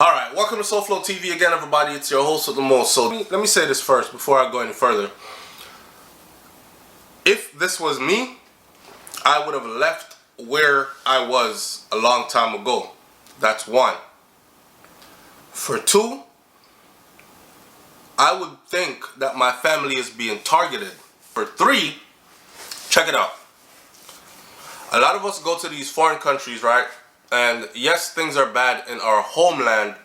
Alright, welcome to SouFLoTV again, everybody. It's your host with the most. So let me say this first before I go any further. If this was me, I would have left where I was a long time ago. That's one. For two, I would think that my family is being targeted. For three, check it out. A lot of us go to these foreign countries, right? And yes, things are bad in our homeland,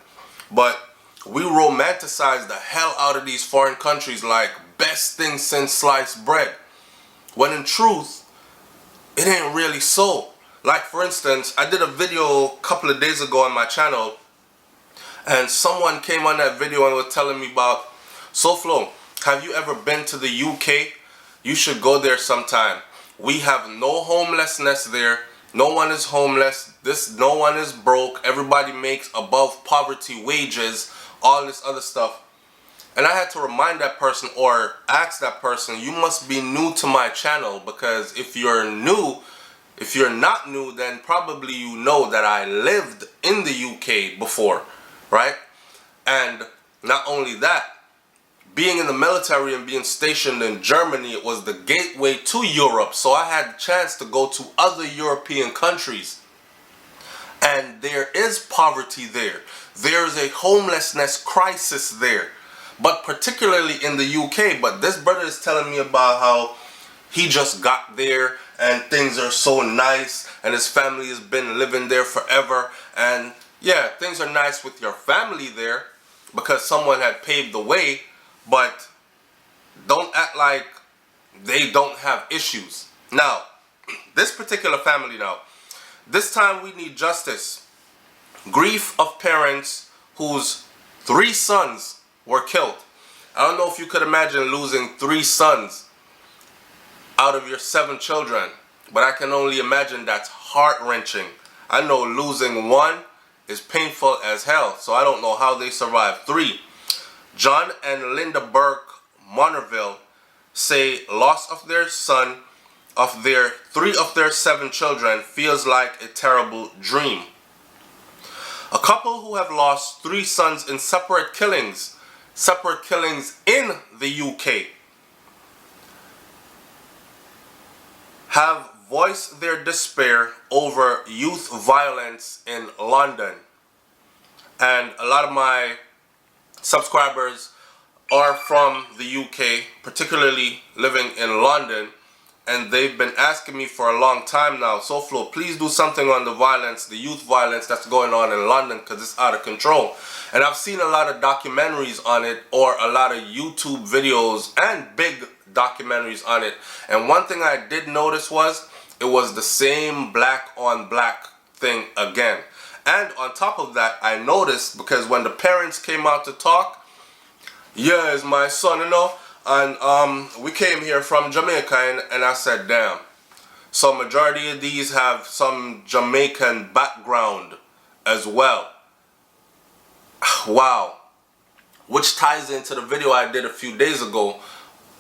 but we romanticize the hell out of these foreign countries like best thing since sliced bread. When in truth, it ain't really so. Like for instance, I did a video a couple of days ago on my channel, and someone came on that video and was telling me about, SouFlo, have you ever been to the UK? You should go there sometime. We have no homelessness there. No one is homeless. No one is broke. Everybody makes above poverty wages, all this other stuff. And I had to remind that person or ask that person, you must be new to my channel, because if you're not new, then probably you know that I lived in the UK before, right? And not only that, being in the military and being stationed in Germany, it was the gateway to Europe. So I had a chance to go to other European countries. And there is poverty there. There's a homelessness crisis there. But particularly in the UK. But this brother is telling me about how he just got there and things are so nice and his family has been living there forever. And yeah, things are nice with your family there because someone had paved the way. But don't act like they don't have issues. Now, this particular family now, this time we need justice. Grief of parents whose 3 sons were killed. I don't know if you could imagine losing 3 sons out of your 7 children, but I can only imagine that's heart-wrenching. I know losing 1 is painful as hell, so I don't know how they survived. 3. John and Linda Burke Monerville say loss of their son, of their 3 of their 7 children, feels like a terrible dream. A couple who have lost 3 sons in separate killings in the UK, have voiced their despair over youth violence in London. And a lot of my subscribers are from the UK, particularly living in London, and they've been asking me for a long time now, SouFlo, please do something on the violence, the youth violence that's going on in London, because it's out of control. And I've seen a lot of documentaries on it, or a lot of YouTube videos and big documentaries on it, and one thing I did notice was it was the same black on black thing again. And on top of that, I noticed, because when the parents came out to talk, yeah, it's my son, you know, and we came here from Jamaica, and I said, damn. So majority of these have some Jamaican background as well. Wow. Which ties into the video I did a few days ago,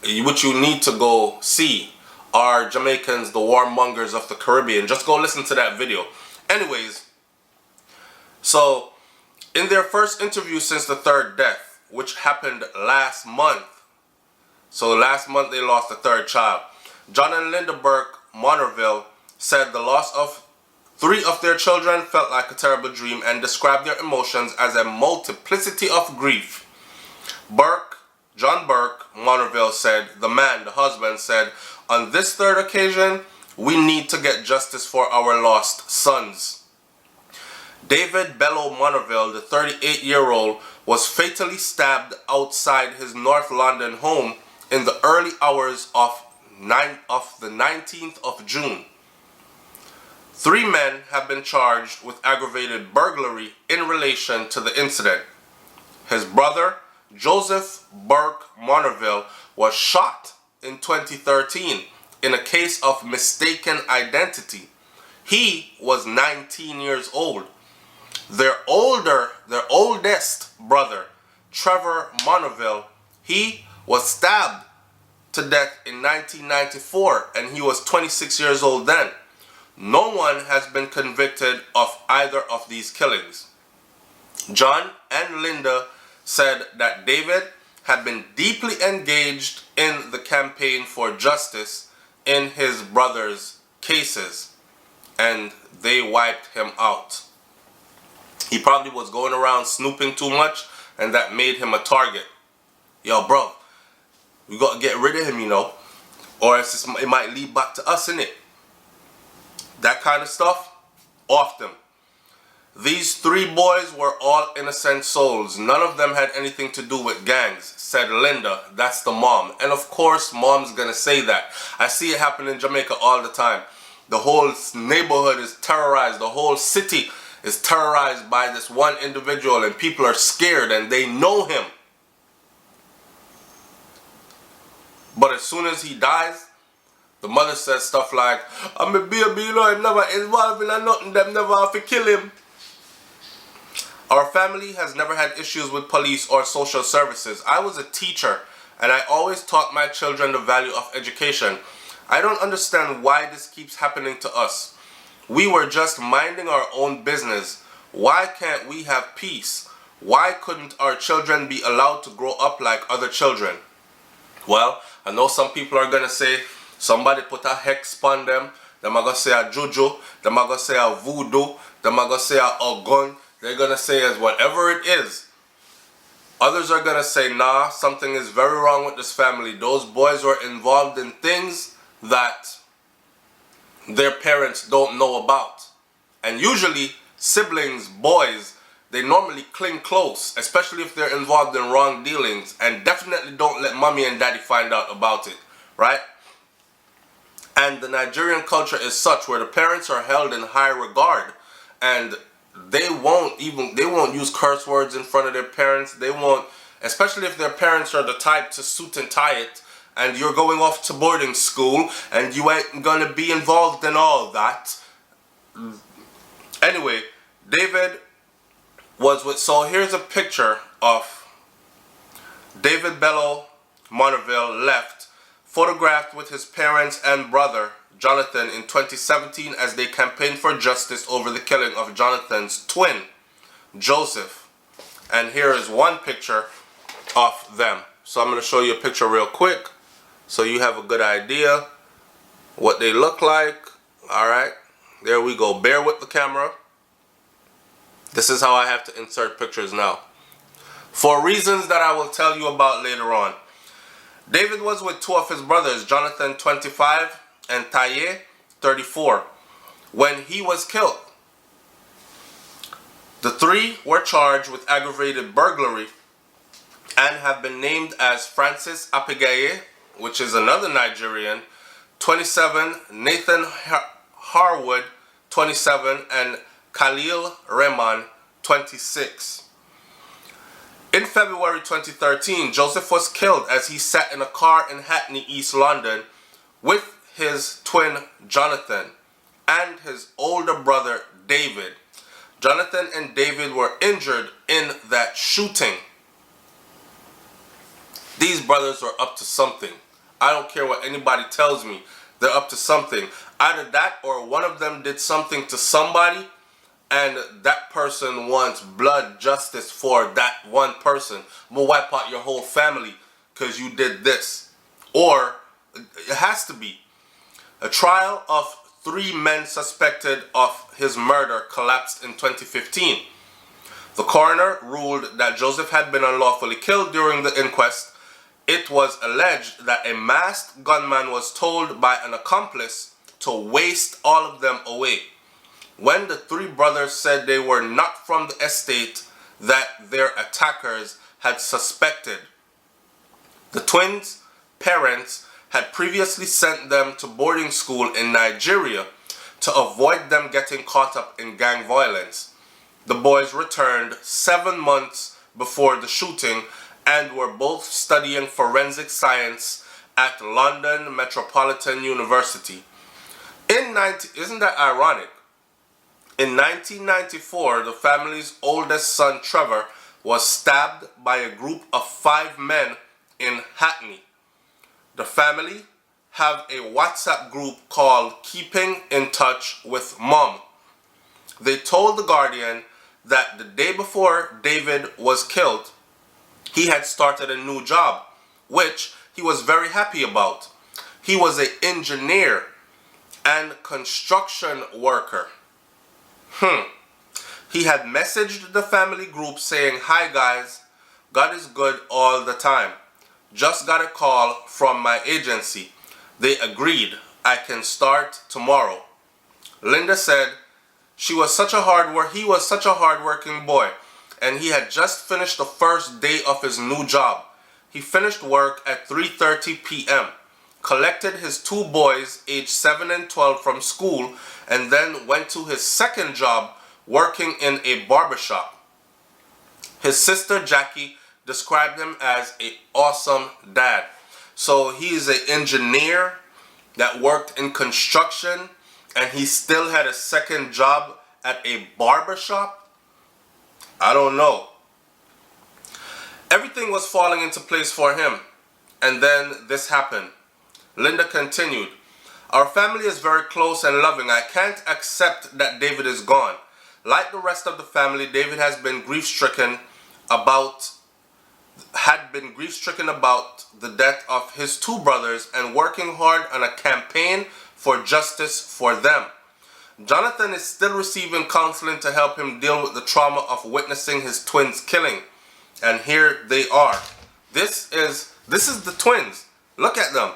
which you need to go see. Are Jamaicans the warmongers of the Caribbean? Just go listen to that video. Anyways, so in their first interview since the 3rd death, which happened last month, so last month they lost a 3rd child, John and Linda Burke Monerville said the loss of 3 of their children felt like a terrible dream and described their emotions as a multiplicity of grief. John Burke Monerville said, the husband said, on this 3rd occasion, we need to get justice for our lost sons. David Bello Monerville, the 38-year-old, was fatally stabbed outside his North London home in the early hours of the 19th of June. 3 men have been charged with aggravated burglary in relation to the incident. His brother, Joseph Burke Monerville, was shot in 2013 in a case of mistaken identity. He was 19 years old. Their oldest brother, Trevor Monerville, he was stabbed to death in 1994, and he was 26 years old then. No one has been convicted of either of these killings. John and Linda said that David had been deeply engaged in the campaign for justice in his brother's cases, and they wiped him out. He probably was going around snooping too much, and that made him a target. Yo, bro, we got to get rid of him, you know, or else it might lead back to us, innit? That kind of stuff, off them. These three boys were all innocent souls. None of them had anything to do with gangs, said Linda. That's the mom. And of course, mom's gonna say that. I see it happen in Jamaica all the time. The whole neighborhood is terrorized. The whole city is terrorized by this one individual, and people are scared and they know him. But as soon as he dies, the mother says stuff like, I'm a baby, you know, I'm never involved in nothing, them never have to kill him. Our family has never had issues with police or social services. I was a teacher and I always taught my children the value of education. I don't understand why this keeps happening to us. We were just minding our own business. Why can't we have peace? Why couldn't our children be allowed to grow up like other children? Well, I know some people are going to say somebody put a hex upon them. Them are going to say a juju. Them are going to say a voodoo. Them are going to say a ogun. They're going to say as whatever it is. Others are going to say, nah, something is very wrong with this family. Those boys were involved in things that their parents don't know about. And usually, siblings, boys, they normally cling close, especially if they're involved in wrong dealings, and definitely don't let mommy and daddy find out about it, right? And the Nigerian culture is such where the parents are held in high regard, and they won't use curse words in front of their parents. They won't, especially if their parents are the type to suit and tie it, and you're going off to boarding school and you ain't gonna be involved in all that. Anyway, David was with, so here's a picture of David Bello Monterville left, photographed with his parents and brother Jonathan in 2017 as they campaigned for justice over the killing of Jonathan's twin, Joseph. And here is one picture of them. So I'm going to show you a picture real quick so you have a good idea what they look like. Alright, there we go. Bear with the camera. This is how I have to insert pictures now, for reasons that I will tell you about later on. David was with two of his brothers, Jonathan 25 and Taye 34, when he was killed. The three were charged with aggravated burglary and have been named as Francis Apigaye, which is another Nigerian, 27, Nathan Harwood, 27, and Khalil Rehman, 26. In February 2013, Joseph was killed as he sat in a car in Hackney, East London, with his twin Jonathan and his older brother David. Jonathan and David were injured in that shooting. These brothers were up to something. I don't care what anybody tells me. They're up to something. Either that or one of them did something to somebody and that person wants blood justice for that one person. We'll wipe out your whole family because you did this. Or it has to be. A trial of 3 men suspected of his murder collapsed in 2015. The coroner ruled that Joseph had been unlawfully killed during the inquest. It was alleged that a masked gunman was told by an accomplice to waste all of them away. When the 3 brothers said they were not from the estate that their attackers had suspected. The twins' parents had previously sent them to boarding school in Nigeria to avoid them getting caught up in gang violence. The boys returned 7 months before the shooting and were both studying forensic science at London Metropolitan University. Isn't that ironic? In 1994, the family's oldest son, Trevor, was stabbed by a group of 5 men in Hackney. The family have a WhatsApp group called Keeping in Touch with Mom. They told The Guardian that the day before David was killed, he had started a new job, which he was very happy about. He was an engineer and construction worker. He had messaged the family group saying, "Hi guys, God is good all the time. Just got a call from my agency. They agreed I can start tomorrow." Linda said he was such a hard-working boy, and he had just finished the first day of his new job. He finished work at 3:30 p.m., collected his two boys aged 7 and 12 from school, and then went to his second job working in a barbershop. His sister Jackie described him as an awesome dad. So he's an engineer that worked in construction, and he still had a second job at a barbershop? I don't know. Everything was falling into place for him, and then this happened. Linda continued, "Our family is very close and loving. I can't accept that David is gone. Like the rest of the family, David has been grief-stricken about the death of his two brothers and working hard on a campaign for justice for them. Jonathan is still receiving counseling to help him deal with the trauma of witnessing his twins' killing. And here they are. This is the twins. Look at them.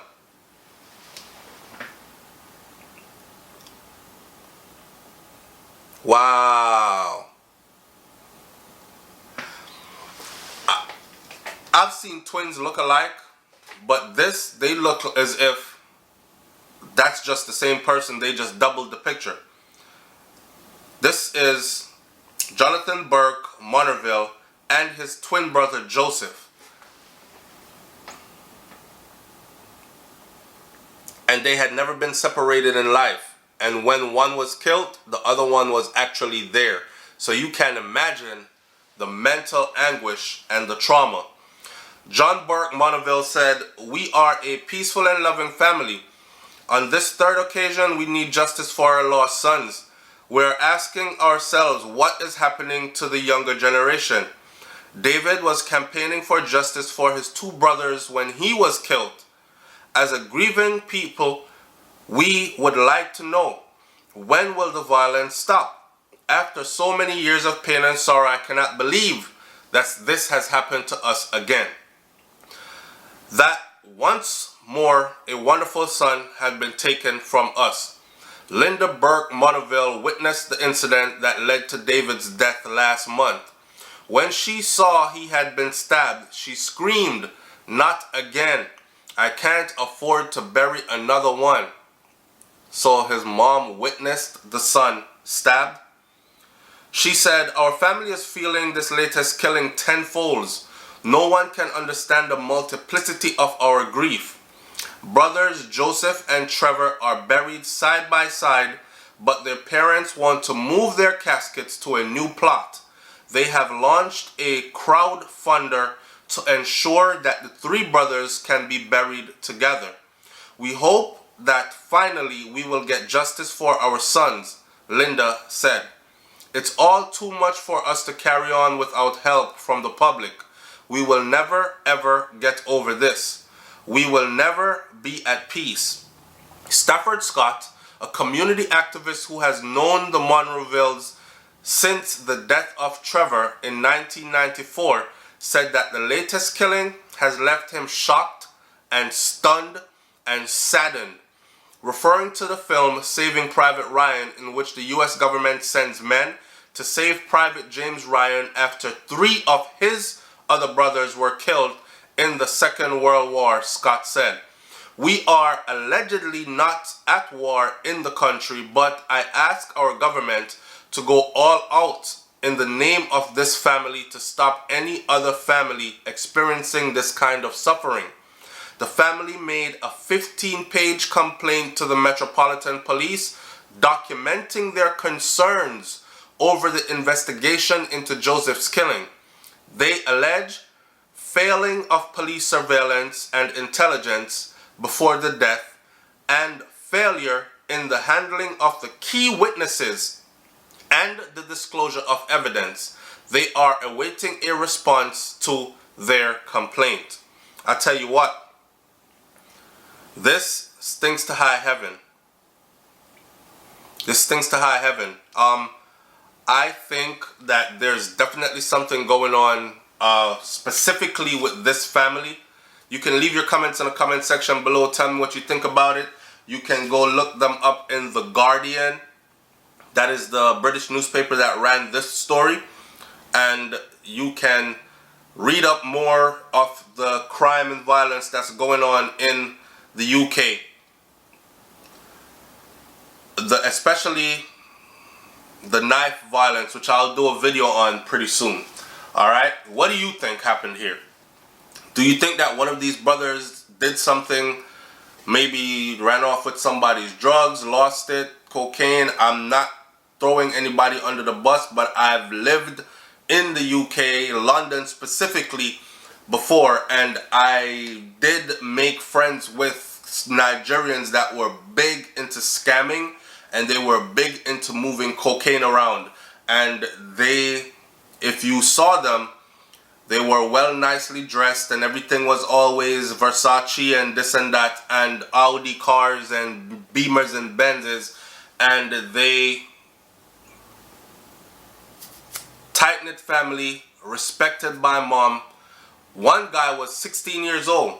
Wow. I've seen twins look alike, but they look as if that's just the same person. They just doubled the picture. This is Jonathan Burke Monterville and his twin brother Joseph. And they had never been separated in life. And when one was killed, the other one was actually there. So you can imagine the mental anguish and the trauma. John Burke Monterville said, "We are a peaceful and loving family. On this third occasion, we need justice for our lost sons. We're asking ourselves what is happening to the younger generation. David was campaigning for justice for his two brothers when he was killed. As a grieving people, we would like to know, when will the violence stop? After so many years of pain and sorrow, I cannot believe that this has happened to us again. That once more a wonderful son had been taken from us." Linda Burke Monterville witnessed the incident that led to David's death last month. When she saw he had been stabbed, she screamed, "Not again. I can't afford to bury another one." So his mom witnessed the son stabbed. She said, "Our family is feeling this latest killing tenfold. No one can understand the multiplicity of our grief. Brothers Joseph and Trevor are buried side by side, but their parents want to move their caskets to a new plot. They have launched a crowdfunder to ensure that the three brothers can be buried together. We hope that finally we will get justice for our sons," Linda said. "It's all too much for us to carry on without help from the public. We will never ever get over this. We will never be at peace." Stafford Scott, a community activist who has known the Montervilles since the death of Trevor in 1994, said that the latest killing has left him shocked and stunned and saddened, referring to the film Saving Private Ryan, in which the U.S. government sends men to save Private James Ryan after 3 of his other brothers were killed in the Second World War. Scott said, "We are allegedly not at war in the country, but I ask our government to go all out in the name of this family to stop any other family experiencing this kind of suffering." The family made a 15-page complaint to the Metropolitan Police documenting their concerns over the investigation into Joseph's killing. They allege failing of police surveillance and intelligence before the death and failure in the handling of the key witnesses and the disclosure of evidence. They are awaiting a response to their complaint. I tell you what, this stinks to high heaven. This stinks to high heaven. I think that there's definitely something going on specifically with this family. You can leave your comments in the comment section below. Tell me what you think about it. You can go look them up in The Guardian. That is the British newspaper that ran this story. And you can read up more of the crime and violence that's going on in the UK. Especially the knife violence, which I'll do a video on pretty soon. Alright, what do you think happened here? Do you think that one of these brothers did something, maybe ran off with somebody's drugs, lost it, cocaine? I'm not throwing anybody under the bus, but I've lived in the UK, London specifically, before, and I did make friends with Nigerians that were big into scamming, and they were big into moving cocaine around. And they, if you saw them, they were well nicely dressed, and everything was always Versace and this and that, and Audi cars and Beamers and Benzes, and they tight-knit family, respected by mom. One guy was 16 years old,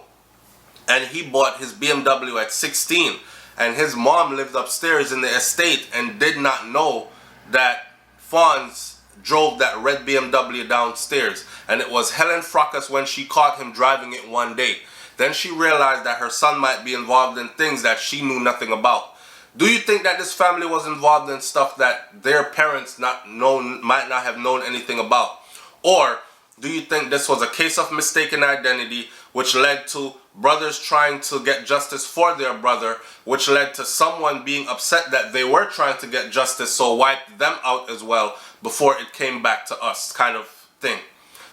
and he bought his BMW at 16, and his mom lived upstairs in the estate and did not know that Fonz drove that red BMW downstairs. And it was Helen Fracas when she caught him driving it one day. Then she realized that her son might be involved in things that she knew nothing about. Do you think that this family was involved in stuff that their parents might not have known anything about? Or do you think this was a case of mistaken identity, which led to brothers trying to get justice for their brother, which led to someone being upset that they were trying to get justice, so wiped them out as well before it came back to us, kind of thing?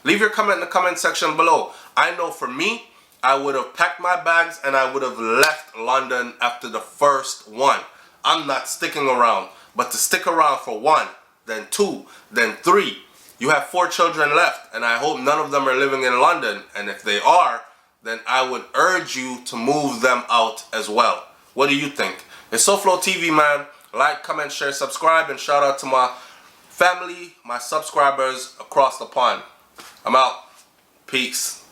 Leave your comment in the comment section below. I know for me, I would have packed my bags and I would have left London after the first one. I'm not sticking around. But to stick around for one, then two, then three. You have 4 children left, and I hope none of them are living in London. And if they are, then I would urge you to move them out as well. What do you think? It's SouFLoTV, man. Like, comment, share, subscribe, and shout out to my family, my subscribers across the pond. I'm out. Peace.